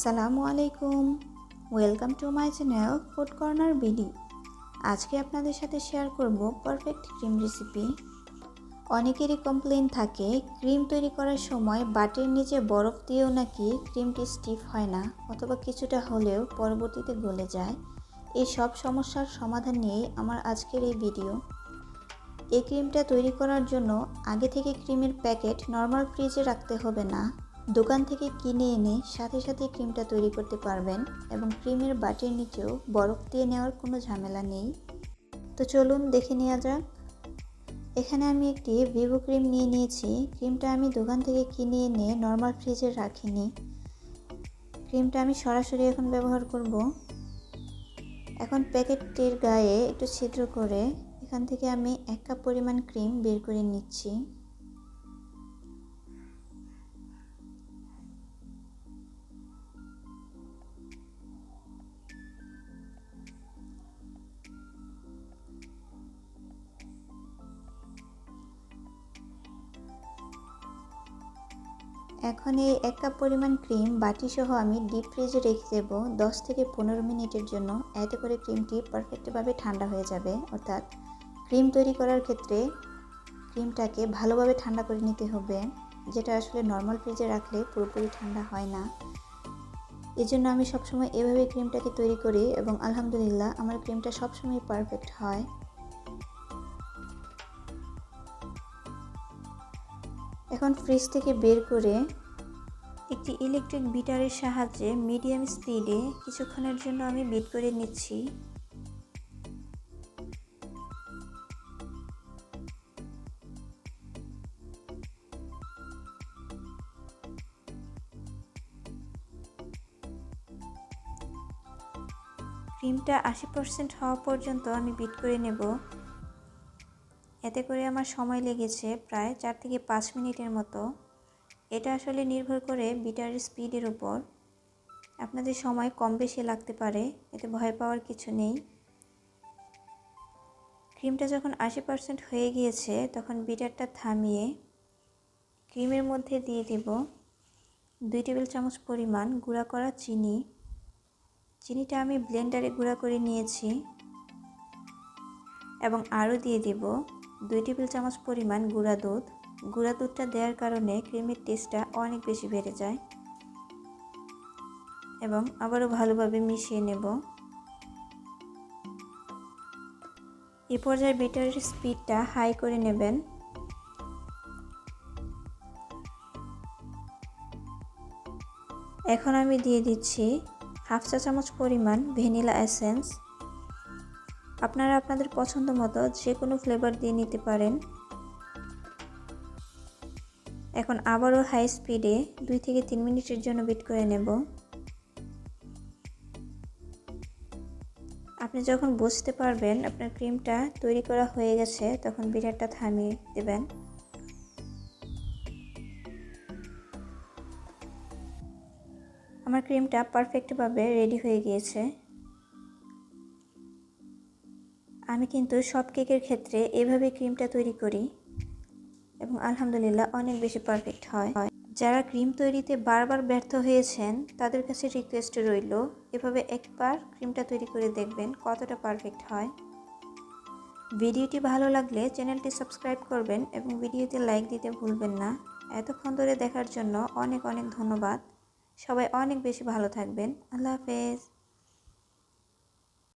আসসালামু আলাইকুম, welcome to my channel food corner BD. আজকে আপনাদের সাথে শেয়ার করব পারফেক্ট ক্রিম রেসিপি। অনেকেরই কমপ্লেইন থাকে ক্রিম তৈরি করার সময় বাটির নিচে বরফ দিয়েও নাকি ক্রিমটি স্টিফ হয় না, অথবা কিছুটা হলেও পরবর্তীতে গলে যায়। এই সব সমস্যার সমাধান নিয়েই আমার আজকের এই ভিডিও। এই ক্রিমটা তৈরি করার জন্য আগে থেকে ক্রিমের প্যাকেট নর্মাল ফ্রিজে রাখতে হবে না। দোকান থেকে কিনে এনে সাথে সাথে ক্রিমটা তৈরি করতে পারবেন এবং ক্রিমের বাটির নিচেও বরফ দিয়ে নেওয়ার কোনো ঝামেলা নেই। তো চলুন দেখে নেওয়া যাক। এখানে আমি একটি ভিভো ক্রিম নিয়ে নিয়েছি। ক্রিমটা আমি দোকান থেকে কিনে এনে নর্মাল ফ্রিজে রাখিনি। ক্রিমটা আমি সরাসরি এখন ব্যবহার করব। এখন প্যাকেটটির গায়ে একটু ছিদ্র করে এখান থেকে আমি 1 কাপ পরিমাণ ক্রিম বের করে নিচ্ছি। এখন এই 1 কাপ পরিমাণ ক্রিম বাটি সহ আমি ডিপ ফ্রিজে রেখে দেব 10 থেকে 15 মিনিটের জন্য। এতে করে ক্রিমটি পারফেক্টভাবে ঠান্ডা হয়ে যাবে। অর্থাৎ ক্রিম তৈরি করার ক্ষেত্রে ক্রিমটাকে ভালোভাবে ঠান্ডা করে নিতে হবে, যেটা আসলে নর্মাল ফ্রিজে রাখলে পুরোপুরি ঠান্ডা হয় না। এজন্য আমি সবসময় এভাবে ক্রিমটাকে তৈরি করি এবং আলহামদুলিল্লাহ আমার ক্রিমটা সবসময় পারফেক্ট হয়। এখন ফ্রিজ থেকে বের করে একটি ইলেকট্রিক বিটারের সাহায্যে মিডিয়াম স্পিডে কিছুক্ষণের জন্য আমি বিট করে নিচ্ছি। ক্রিমটা 80% হওয়া পর্যন্ত আমি বিট করে নেব। এতে করে আমার সময় লেগেছে প্রায় 4 থেকে 5 মিনিটের মতো। এটা আসলে নির্ভর করে বিটারের স্পিডের উপর। আপনাদের সময় কম বেশি লাগতে পারে, এতে ভয় পাওয়ার কিছু নেই। ক্রিমটা যখন 80% হয়ে গিয়েছে তখন বিটারটা থামিয়ে ক্রিমের মধ্যে দিয়ে দেব 2 টেবিল চামচ পরিমাণ গুঁড়া করা চিনি। চিনিটা আমি ব্লেন্ডারে গুঁড়া করে নিয়েছি এবং আরও দিয়ে দেব 2 টেবিল চামচ পরিমাণ গুঁড়া দুধ। গুঁড়া দুধটা দেওয়ার কারণে ক্রিমের টেস্টটা অনেক বেশি বেড়ে যায়। এবং আবারও ভালোভাবে মিশিয়ে নেব। এই পর্যায়ে বিটারের স্পিডটা হাই করে নেবেন। এখন আমি দিয়ে দিচ্ছি 1/2 চা চামচ পরিমাণ ভ্যানিলা এসেন্স। আপনারা আপনাদের পছন্দ মতো যে কোনো ফ্লেভার দিয়ে নিতে পারেন। এখন আবারও হাই স্পিডে 2 থেকে 3 মিনিটের জন্য বিট করে নেব। আপনি যখন বুঝতে পারবেন আপনার ক্রিমটা তৈরি করা হয়ে গেছে তখন বিটারটা থামিয়ে দেবেন। আমার ক্রিমটা পারফেক্টভাবে রেডি হয়ে গিয়েছে। আমি কিন্তু সব কেকের ক্ষেত্রে এভাবে ক্রিমটা তৈরি করি এবং আলহামদুলিল্লাহ অনেক বেশি পারফেক্ট হয়। যারা ক্রিম তৈরিতে বারবার ব্যর্থ হয়েছেন তাদের কাছে রিকোয়েস্ট রইল এভাবে একবার ক্রিমটা তৈরি করে দেখবেন কতটা পারফেক্ট হয়। ভিডিওটি ভালো লাগলে চ্যানেলটি সাবস্ক্রাইব করবেন এবং ভিডিওতে লাইক দিতে ভুলবেন না। এতক্ষণ ধরে দেখার জন্য অনেক অনেক ধন্যবাদ। সবাই অনেক বেশি ভালো থাকবেন। আল্লাহ হাফেজ।